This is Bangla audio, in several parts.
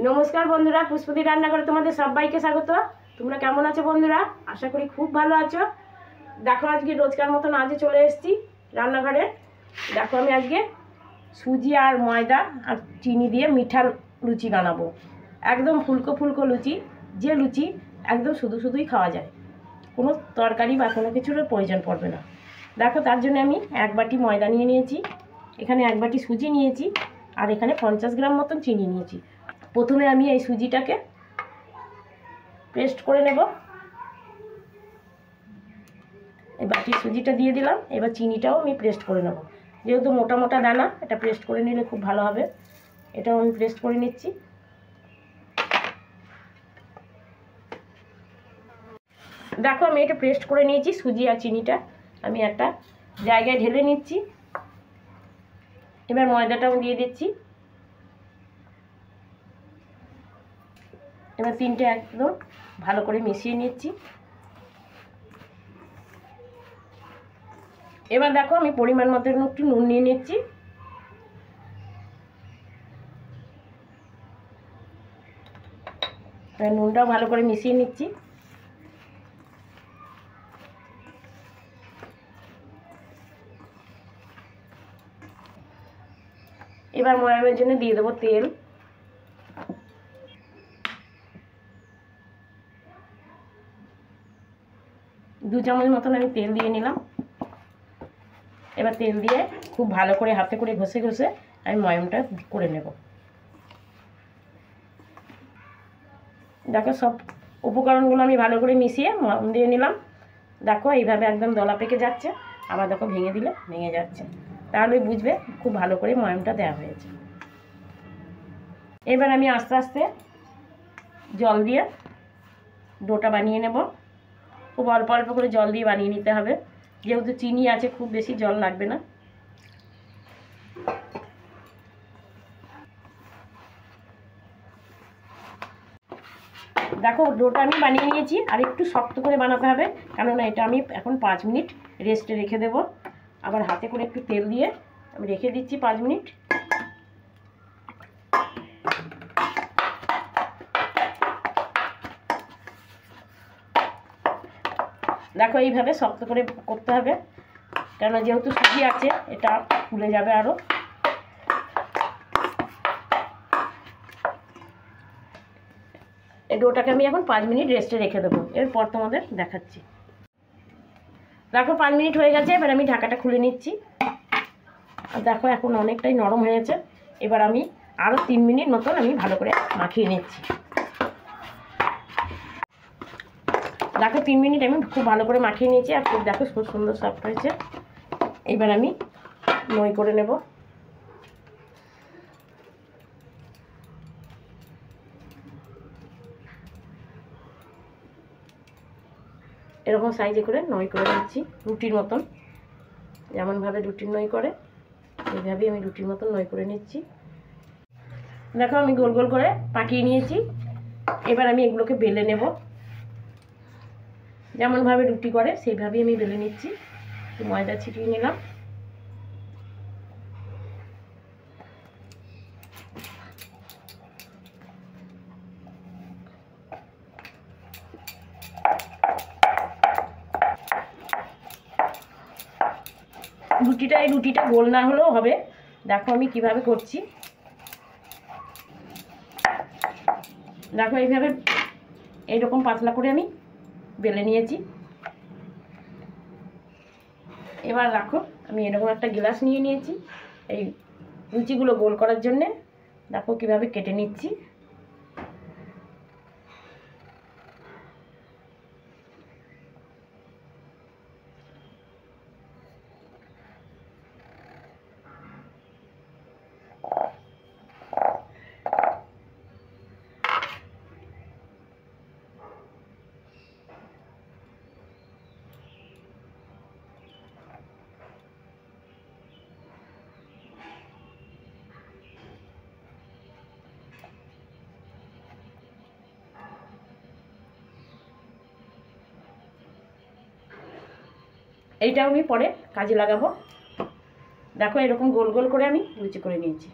নমস্কার বন্ধুরা, পুষ্পদি রান্নাঘরে তোমাদের সবাইকে স্বাগত। তোমরা কেমন আছো বন্ধুরা? আশা করি খুব ভালো আছো। দেখো আজকে রোজকার মতন আজকে চলে এসেছি রান্নাঘরে। দেখো আমি আজকে সুজি আর ময়দা আর চিনি দিয়ে মিঠা লুচি বানাবো। একদম ফুলকো ফুলকো লুচি, যে লুচি একদম শুধু শুধুই খাওয়া যায়, কোনো তরকারি বা কোনো কিছুর প্রয়োজন পড়বে না। দেখো তার জন্য আমি 1 বাটি ময়দা নিয়ে নিয়েছি, এখানে 1 বাটি সুজি নিয়েছি, আর এখানে 50 গ্রাম মতন চিনি নিয়েছি। প্রথমে আমি এই সুজিটাকে পেস্ট করে নেব। এই বাটির সুজিটা দিয়ে দিলাম। এবার চিনিটাও আমি পেস্ট করে নেব, যেহেতু মোটা মোটা দানা, এটা পেস্ট করে নিলে খুব ভালো হবে। এটাও আমি পেস্ট করে নিচ্ছি। দেখো আমি এটা পেস্ট করে নিয়েছি। সুজি আর চিনিটা আমি একটা জায়গায় ঢেলে নিচ্ছি। এবার ময়দাটাও দিয়ে দিচ্ছি। এবার তিনটে একদম ভালো করে মিশিয়ে নিচ্ছি। এবার দেখো আমি পরিমাণ মতো একটু নুন নিয়ে নিচ্ছি। নুনটাও ভালো করে মিশিয়ে নিচ্ছি। এবার ময়ামের জন্য দিয়ে দেবো তেল। দু চামচ মতন আমি তেল দিয়ে নিলাম। এবার তেল দিয়ে খুব ভালো করে হাতে করে ঘষে ঘষে আমি ময়ামটা করে নেব। দেখো সব উপকরণগুলো আমি ভালো করে মিশিয়ে ময়াম দিয়ে নিলাম। দেখো এইভাবে একদম দলা পেকে যাচ্ছে, আবার দেখো ভেঙে দিলে ভেঙে যাচ্ছে, তাহলে বুঝবে খুব ভালো করে ময়ামটা দেওয়া হয়েছে। এবার আমি আস্তে আস্তে জল দিয়ে ডোটা বানিয়ে নেব। খুব অল্প অল্প করে জল দিয়ে বানিয়ে নিতে হবে, যেহেতু চিনি আছে খুব বেশি জল লাগবে না। দেখো ডোটা আমি বানিয়ে নিয়েছি, আর একটু শক্ত করে বানাতে হবে, কেননা এটা আমি এখন 5 মিনিট রেস্টে রেখে দেব। আবার হাতে করে একটু তেল দিয়ে আমি রেখে দিচ্ছি 5 মিনিট। দেখো এইভাবে শক্ত করে করতে হবে, কেন যেহেতু সুজি আছে এটা ফুলে যাবে আরও। এই ডোটাকে আমি এখন 5 মিনিট রেস্টে রেখে দেবো, এরপর তোমাদের দেখাচ্ছি। দেখো 5 মিনিট হয়ে গেছে, এবার আমি ঢাকাটা খুলে নিচ্ছি। আর দেখো এখন অনেকটাই নরম হয়েছে। এবার আমি আরও 3 মিনিট মতন আমি ভালো করে মাখিয়ে নিচ্ছি। দেখো 3 মিনিট আমি খুব ভালো করে মাখিয়ে নিয়েছি, আর খুব দেখো খুব সুন্দর সফট হয়েছে। এবার আমি নই করে নেব। এরকম সাইজে করে নই করে নিচ্ছি, রুটির মতন, যেমনভাবে রুটির নই করে এইভাবেই আমি রুটির মতন নই করে নিচ্ছি। দেখো আমি গোল গোল করে পাকিয়ে নিয়েছি। এবার আমি এগুলোকে বেলে নেব, যেমনভাবে রুটি করে সেইভাবেই আমি বেলে নিচ্ছি। একটু ময়দা ছিটিয়ে নিলাম। এই রুটিটা গোল না হলেও হবে। দেখো আমি কিভাবে করছি। দেখো এইভাবে এইরকম পাতলা করে আমি বেলে নিয়েছি। এবার দেখো আমি এরকম একটা গ্লাস নিয়ে নিয়েছি এই লুচিগুলো গোল করার জন্যে। দেখো কিভাবে কেটে নিচ্ছি। এইটাও আমি পরে কাজে লাগাবো। দেখো এরকম গোল গোল করে আমি লুচি করে নিয়েছি।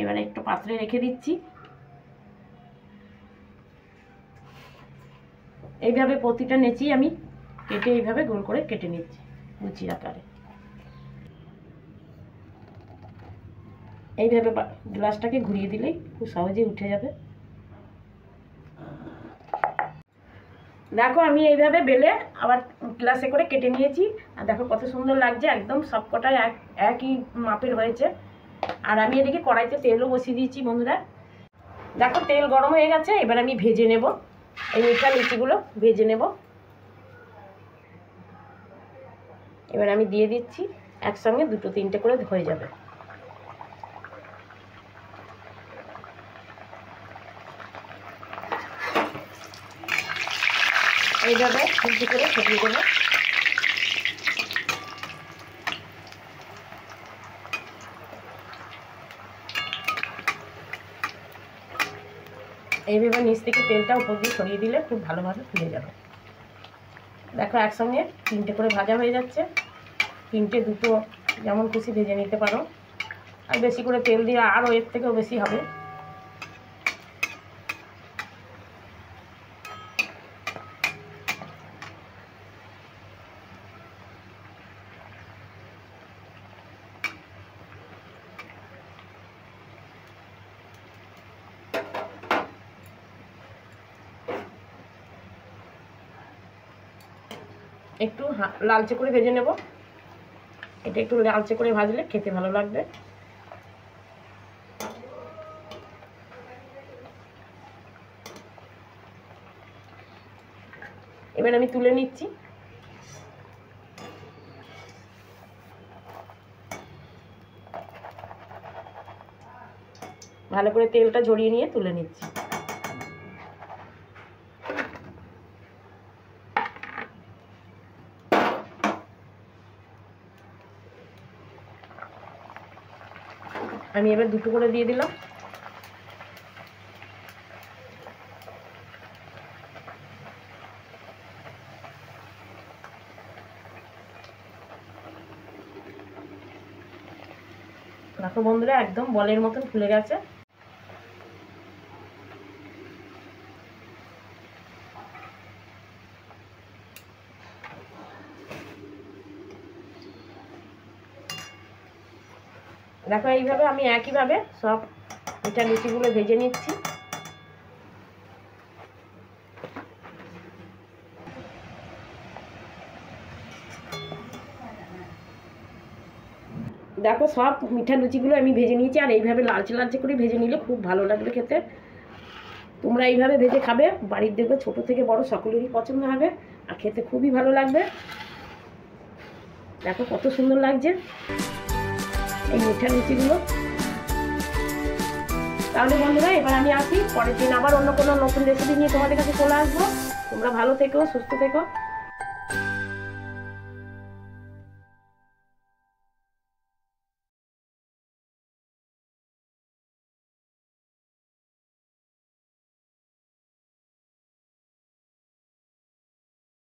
এবারে একটু পাত্রে রেখে দিচ্ছি। এইভাবে প্রতিটা নেচি আমি কেটে এইভাবে গোল করে কেটে নিচ্ছি লুচির আকারে। এইভাবে গ্লাসটাকে ঘুরিয়ে দিলেই খুব সহজেই উঠে যাবে। দেখো আমি এইভাবে বেলে আবার গ্লাসে করে কেটে নিয়েছি। আর দেখো কত সুন্দর লাগছে, একদম সবকটাই একই মাপের হয়েছে। আর আমি এদিকে কড়াইতে তেলও বসিয়ে দিয়েছি বন্ধুরা। দেখো তেল গরম হয়ে গেছে, এবার আমি ভেজে নেব এই মিঠা লুচিগুলো ভেজে নেব। এবার আমি দিয়ে দিচ্ছি, একসঙ্গে 2-3টে করে হয়ে যাবে। এইভাবে ফুলটি করে ছড়িয়ে দেবো। এইভাবে নিচ থেকে তেলটা উপর দিয়ে ছড়িয়ে দিলে খুব ভালোভাবে ফুলে যাবে। দেখো একসঙ্গে 3টে করে ভাজা হয়ে যাচ্ছে। 3টে 2টো যেমন খুশি ভেজে নিতে পারো, আর বেশি করে তেল দিয়ে আরও এর থেকেও বেশি হবে। একটু লালচে করে ভেজে নেব। এটা একটু লালচে করে ভাজলে খেতে ভালো লাগবে। এবার আমি তুলে নিচ্ছি। ভালো করে তেলটা ঝরিয়ে নিয়ে তুলে নিচ্ছি। আমি এবার 2টো করে দিয়ে দিলাম। দেখো বন্ধুরা একদম বলের মতন ফুলে গেছে। দেখো এইভাবে আমি একইভাবে সব মিঠা লুচিগুলো ভেজে নিচ্ছি। দেখো সব মিঠা লুচিগুলো আমি ভেজে নিয়েছি, আর এইভাবে লালচে লালচে করে ভেজে নিলে খুব ভালো লাগবে খেতে। তোমরা এইভাবে ভেজে খাবে, বাড়ির দেখবে ছোটো থেকে বড় সকলেরই পছন্দ হবে, আর খেতে খুবই ভালো লাগবে। দেখো কত সুন্দর লাগছে এই মিঠা লুচিগুলো। তাহলে বন্ধুরা এবার আমি আসি, পরের দিন আবার অন্য কোনো নতুন রেসিপি নিয়ে তোমাদের কাছে চলে আসবো। তোমরা ভালো থেকো, সুস্থ থেকো।